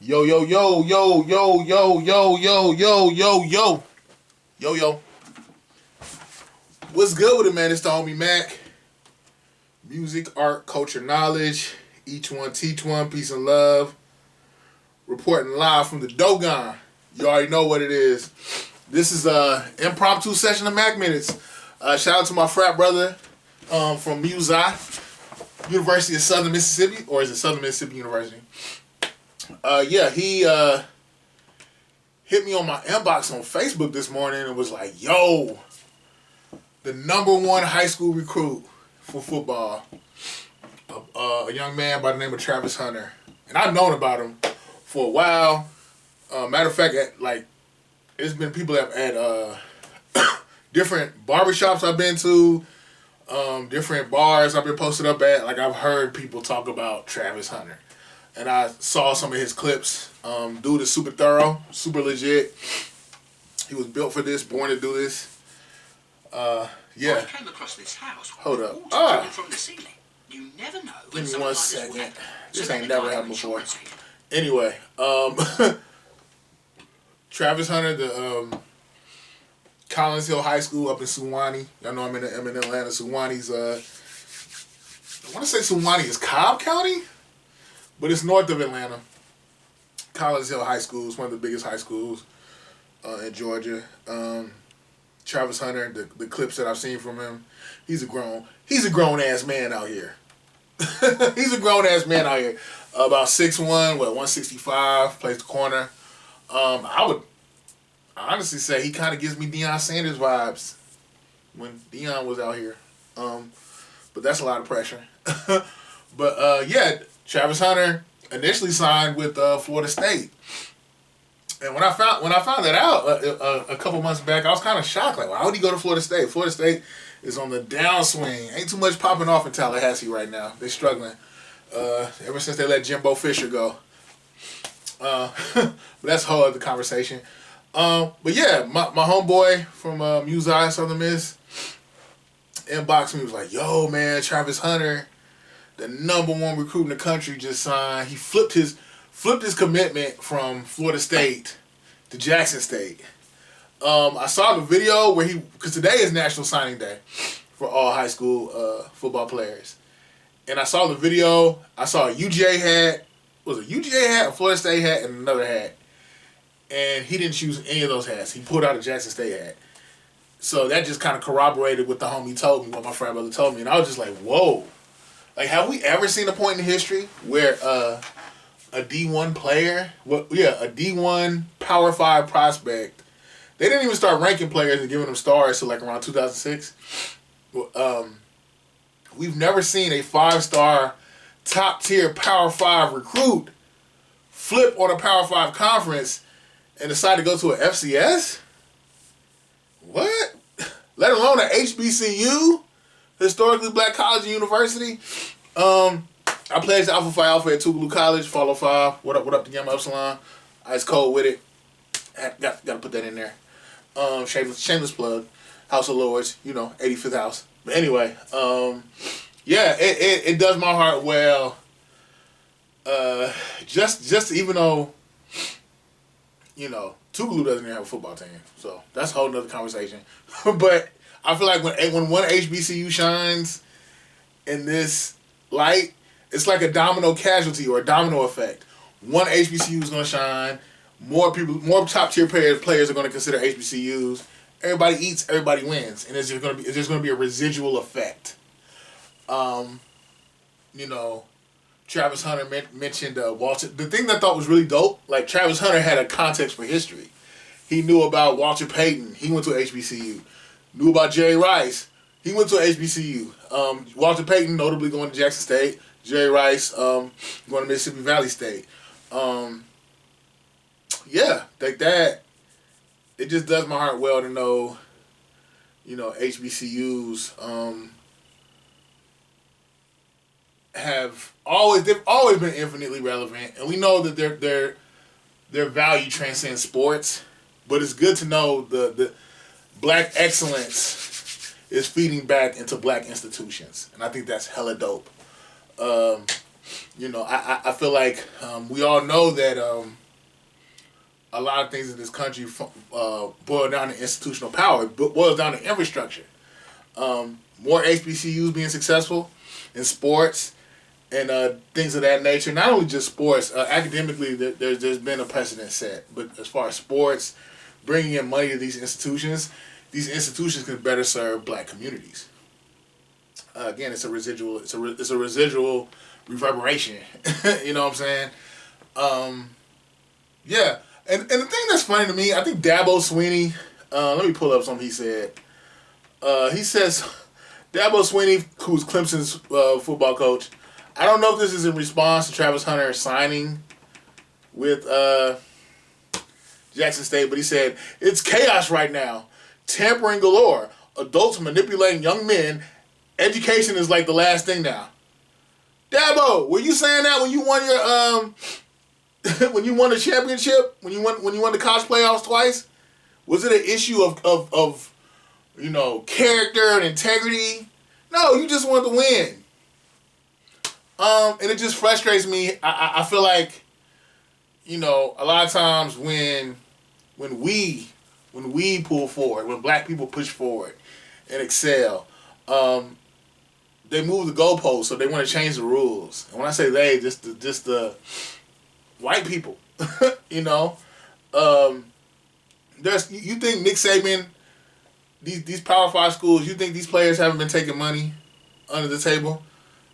Yo, yo, yo, yo, yo, yo, yo, yo, yo, yo, yo, yo, yo. What's good with it, man? It's the homie Mac. Music, art, culture, knowledge. Each one teach one. Peace and love. Reporting live from the Dogon. You already know what it is. This is a impromptu session of Mac Minutes. Shout out to my frat brother from University of Southern Mississippi, or is it Southern Mississippi University? He hit me on my inbox on Facebook this morning and was like, yo, the #1 high school recruit for football, a young man by the name of Travis Hunter. And I've known about him for a while. Matter of fact, it's been people at different barbershops I've been to, different bars I've been posted up at. Like, I've heard people talk about Travis Hunter. And I saw some of his clips. Dude is super thorough, super legit. He was built for this, born to do this. I came across this house. Hold up. Dripping from the ceiling. You never know. Give me 1 second. This So ain't let never me happened call before. insurance agent. Anyway, Travis Hunter, the Collins Hill High School up in Suwannee. Y'all know I'm in Atlanta. Suwannee's I want to say Suwannee is Cobb County, but it's north of Atlanta. Collins Hill High School is one of the biggest high schools in Georgia. Travis Hunter, the clips that I've seen from him, he's a grown ass man out here. He's a grown ass man out here. About 6'1", 165, plays the corner. I would honestly say he kind of gives me Deion Sanders vibes when Deion was out here. But that's a lot of pressure. But Travis Hunter initially signed with Florida State. And when I found that out a couple months back, I was kind of shocked. Like, why would he go to Florida State? Florida State is on the downswing. Ain't too much popping off in Tallahassee right now. They're struggling. Ever since they let Jimbo Fisher go. But that's a whole other conversation. But yeah, my homeboy from Musi, Southern Miss, inboxed me, was like, yo, man, Travis Hunter, the #1 recruit in the country, just signed. He flipped his commitment from Florida State to Jackson State. I saw the video where because today is National Signing Day for all high school football players. And I saw the video. I saw a UGA hat. Was it a UGA hat, a Florida State hat, and another hat. And he didn't choose any of those hats. He pulled out a Jackson State hat. So that just kind of corroborated what the homie told me, what my friend brother told me. And I was just like, whoa. Like, have we ever seen a point in history where a D1 player, a D1 Power 5 prospect, they didn't even start ranking players and giving them stars till like around 2006. We've never seen a 5-star top tier Power 5 recruit flip on a Power 5 conference and decide to go to an FCS? What? Let alone an HBCU, historically black college and university. I pledged Alpha Phi Alpha at Tougaloo College, follow 5. What up to Gamma Epsilon? Ice cold with it. Got to put that in there. Shameless plug. House of Lords, 85th house. But anyway, it does my heart well. Just even though, Tougaloo doesn't even have a football team, so that's a whole nother conversation. But I feel like when one HBCU shines in this light, it's like a domino casualty or a domino effect. One HBCU is going to shine. More top tier players are going to consider HBCUs. Everybody eats, everybody wins, and there's going to be a residual effect. Travis Hunter mentioned Walter. The thing that I thought was really dope, like Travis Hunter had a context for history. He knew about Walter Payton. He went to HBCU. Knew about Jerry Rice. He went to HBCU. Walter Payton notably going to Jackson State. Jerry Rice going to Mississippi Valley State. Like that. It just does my heart well to know, HBCUs they've always been infinitely relevant, and we know that their value transcends sports. But it's good to know the black excellence is feeding back into black institutions, and I think that's hella dope. I feel like we all know that a lot of things in this country boil down to institutional power. It boils down to infrastructure. More HBCUs being successful in sports and things of that nature. Not only just sports. Academically, there's been a precedent set. But as far as sports, bringing in money to these institutions can better serve black communities. Again, it's a residual. It's a residual reverberation. You know what I'm saying? Yeah. And the thing that's funny to me, I think Dabo Swinney. Let me pull up something he said. He says, Dabo Swinney, who's Clemson's football coach. I don't know if this is in response to Travis Hunter signing with Jackson State, but he said, it's chaos right now. Tampering galore. Adults manipulating young men. Education is like the last thing now. Dabo, were you saying that when you won your when you won the championship? When you won the college playoffs twice? Was it an issue of character and integrity? No, you just wanted to win. And it just frustrates me. I feel like, a lot of times when we pull forward, when black people push forward and excel, they move the goalposts, so they want to change the rules. And when I say they, just the white people, you think Nick Saban, these Power 5 schools, you think these players haven't been taking money under the table?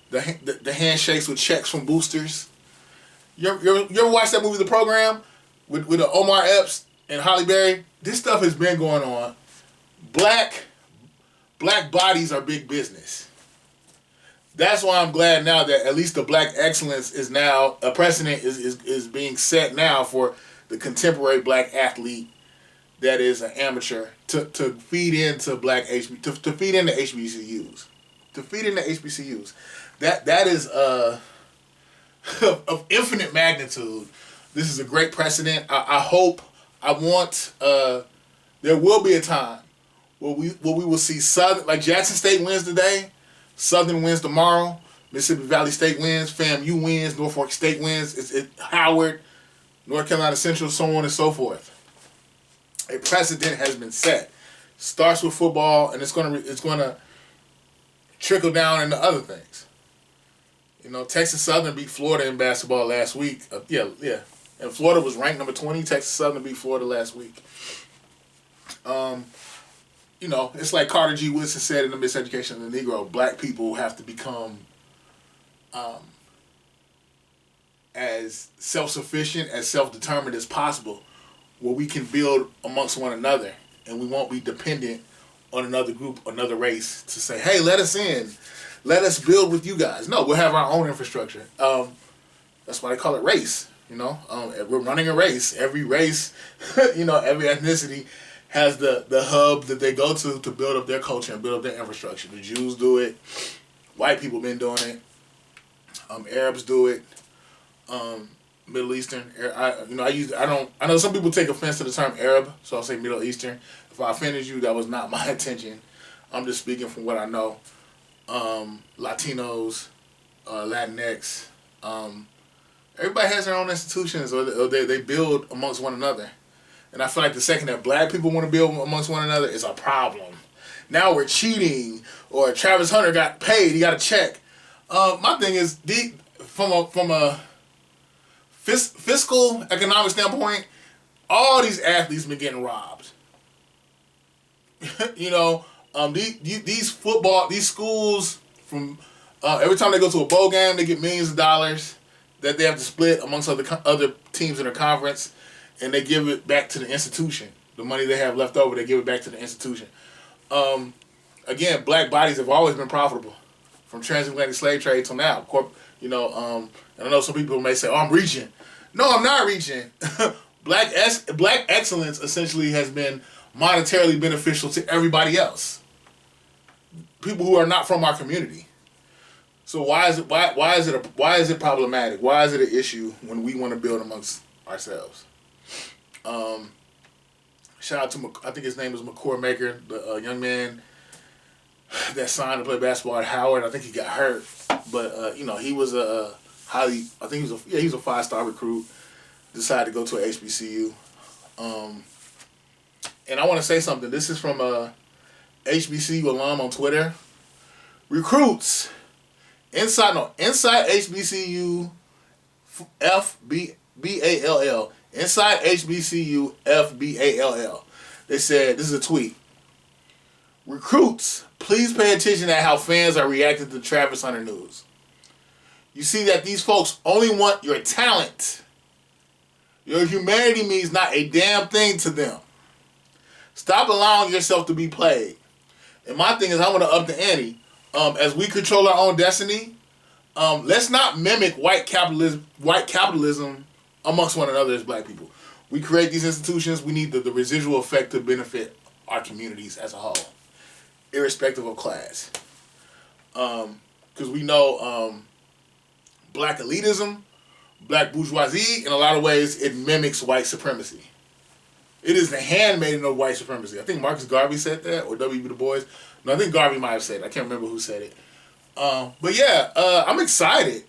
The handshakes with checks from boosters. You ever watch that movie, The Program, with Omar Epps and Halle Berry? This stuff has been going on. Black bodies are big business. That's why I'm glad now that at least the black excellence is now, a precedent is being set now for the contemporary black athlete that is an amateur to feed into to feed into HBCUs. To feed into HBCUs. That is of infinite magnitude. This is a great precedent. I want there will be a time where we will see Southern, like Jackson State wins today, Southern wins tomorrow, Mississippi Valley State wins, FAMU wins, Norfolk State wins, Howard, North Carolina Central, so on and so forth. A precedent has been set. Starts with football, and it's gonna trickle down into other things. Texas Southern beat Florida in basketball last week. And Florida was ranked number 20. Texas Southern beat Florida last week. It's like Carter G. Woodson said in The Miseducation of the Negro, black people have to become as self-sufficient, as self-determined as possible, where we can build amongst one another, and we won't be dependent on another group, another race, to say, hey, let us in. Let us build with you guys. No, we'll have our own infrastructure. That's why they call it race. We're running a race. Every race, every ethnicity has the hub that they go to build up their culture and build up their infrastructure. The Jews do it. White people been doing it. Arabs do it. Middle Eastern. I know some people take offense to the term Arab, so I'll say Middle Eastern. If I offended you, that was not my intention. I'm just speaking from what I know. Latinos, Latinx, everybody has their own institutions, or they build amongst one another. And I feel like the second that black people want to build amongst one another, it's a problem. Now we're cheating, or Travis Hunter got paid, he got a check. My thing is, from a fiscal economic standpoint, all these athletes been getting robbed. These schools, from every time they go to a bowl game, they get millions of dollars that they have to split amongst other teams in their conference, and they give it back to the institution. The money they have left over, they give it back to the institution. Again, black bodies have always been profitable, from transatlantic slave trade till now. And I know some people may say, "Oh, I'm reaching." No, I'm not reaching. Black excellence essentially has been monetarily beneficial to everybody else. People who are not from our community. So why is it problematic? Why is it an issue when we want to build amongst ourselves? Shout out to, I think his name is McCord Maker, the young man that signed to play basketball at Howard. I think he got hurt, but he was a highly. I think he was a 5-star recruit. Decided to go to a HBCU. And I want to say something. This is from a HBCU alum on Twitter. Recruits inside HBCU FBALL. Inside HBCU FBALL. They said, this is a tweet. Recruits, please pay attention to how fans are reacting to Travis Hunter news. You see that these folks only want your talent. Your humanity means not a damn thing to them. Stop allowing yourself to be played. And my thing is, I want to up the ante. As we control our own destiny, let's not mimic white capitalism amongst one another as black people. We create these institutions. We need the residual effect to benefit our communities as a whole, irrespective of class. Because we know black elitism, black bourgeoisie, in a lot of ways, it mimics white supremacy. It is the handmaiden of white supremacy. I think Marcus Garvey said that, or W.B. Du Bois. No, I think Garvey might have said it. I can't remember who said it. But yeah, I'm excited.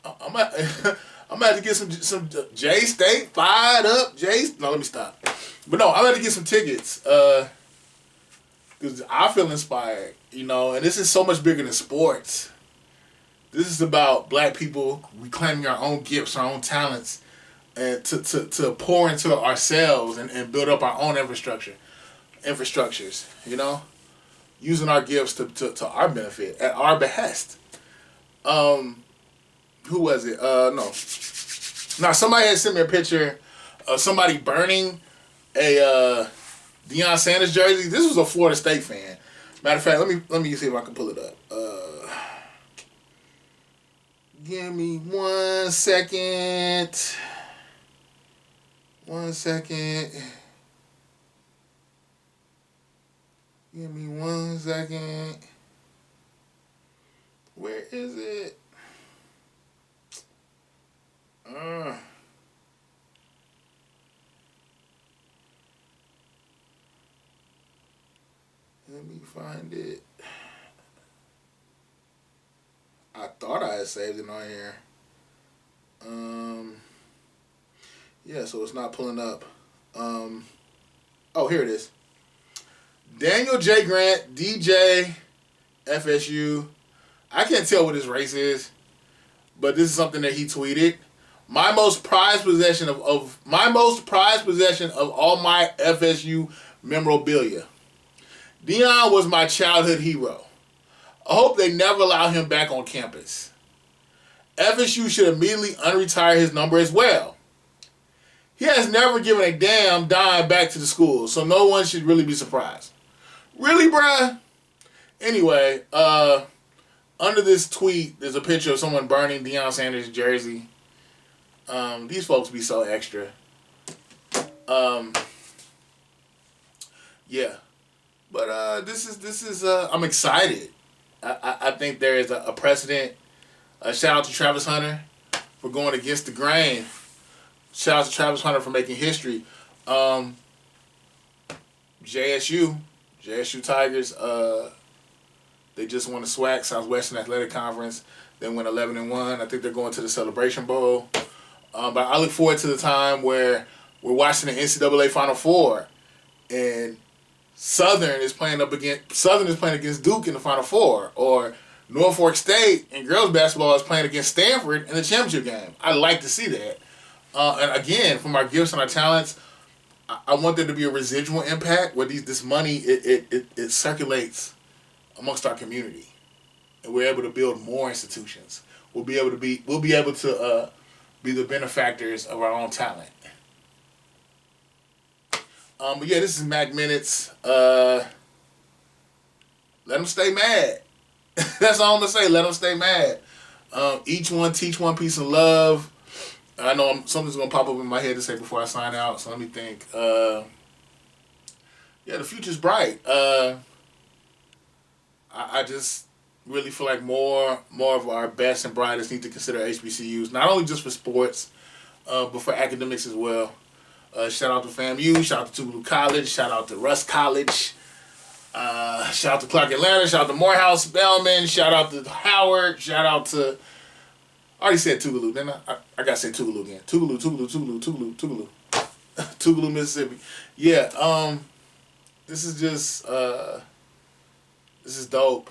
I'm about to get some J State fired up. No, let me stop. But no, I'm about to get some tickets because I feel inspired, and this is so much bigger than sports. This is about black people reclaiming our own gifts, our own talents, and to pour into ourselves and build up our own infrastructures, using our gifts to our benefit, at our behest. Who was it? No, somebody had sent me a picture of somebody burning a Deion Sanders jersey. This was a Florida State fan. Matter of fact, let me see if I can pull it up. Give me 1 second. 1 second. Give me 1 second. Where is it? Let me find it. I thought I had saved it on here. Yeah, so it's not pulling up. Oh, here it is. Daniel J. Grant, DJ, FSU. I can't tell what his race is, but this is something that he tweeted. My most prized possession of all my FSU memorabilia. Deion was my childhood hero. I hope they never allow him back on campus. FSU should immediately unretire his number as well. He has never given a damn dime back to the school, so no one should really be surprised. Really, bruh? Anyway, under this tweet, there's a picture of someone burning Deion Sanders' jersey. These folks be so extra. Yeah. But this is I'm excited. I think there is a precedent. Shout out to Travis Hunter for going against the grain. Shout out to Travis Hunter for making history. JSU Tigers, they just won the SWAC, Southwestern Athletic Conference. They went 11-1. I think they're going to the Celebration Bowl. But I look forward to the time where we're watching the NCAA Final Four, and Southern is playing against Duke in the Final Four, or Norfolk State in girls basketball is playing against Stanford in the championship game. I like to see that. And again, from our gifts and our talents, I want there to be a residual impact where this money it circulates amongst our community, and we're able to build more institutions. We'll be able to be the benefactors of our own talent. But yeah, this is MACK Minutes. Let them stay mad. That's all I'm gonna say. Let them stay mad. Each one teach one piece of love. I know something's gonna pop up in my head to say before I sign out, so let me think. Yeah, the future's bright. I just really feel like more of our best and brightest need to consider HBCUs, not only just for sports, but for academics as well. Shout out to FAMU, shout out to Tougaloo College, shout out to Russ College, shout out to Clark Atlanta, shout out to Morehouse Spelman, shout out to Howard, shout out to I already said Tougaloo, didn't I? I gotta say Tougaloo again. Tougaloo. Tougaloo, Mississippi. Yeah, this is just, this is dope.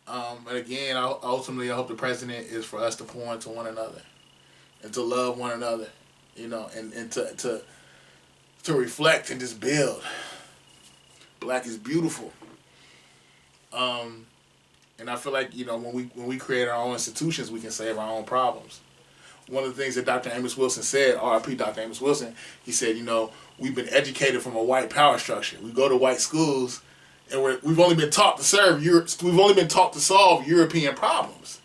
And again, ultimately, I hope the president is for us to pour into one another and to love one another, you know, and to reflect and just build. Black is beautiful. And I feel like, you know, when we create our own institutions, we can save our own problems. One of the things that Dr. Amos Wilson said, R.I.P. Dr. Amos Wilson, he said, you know, we've been educated from a white power structure. We go to white schools, and we've only been taught to serve we've only been taught to solve European problems.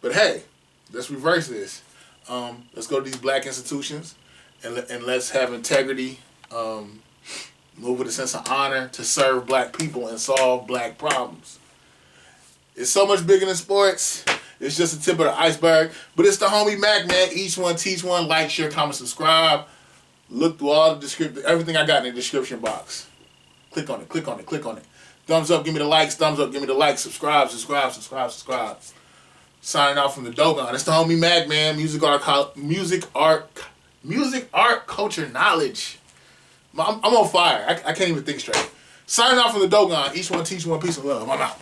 But hey, let's reverse this. Let's go to these black institutions, and let's have integrity. Move with a sense of honor to serve black people and solve black problems. It's so much bigger than sports. It's just the tip of the iceberg. But it's the homie Mac, man. Each one, teach one. Like, share, comment, subscribe. Look through all the everything I got in the description box. Click on it. Thumbs up, give me the likes. Thumbs up, give me the likes. Subscribe. Signing off from the Dogon. It's the homie Mac, man. Music art, culture, knowledge. I'm on fire. I can't even think straight. Signing off from the Dogon. Each one, teach one. Peace and love. I'm out.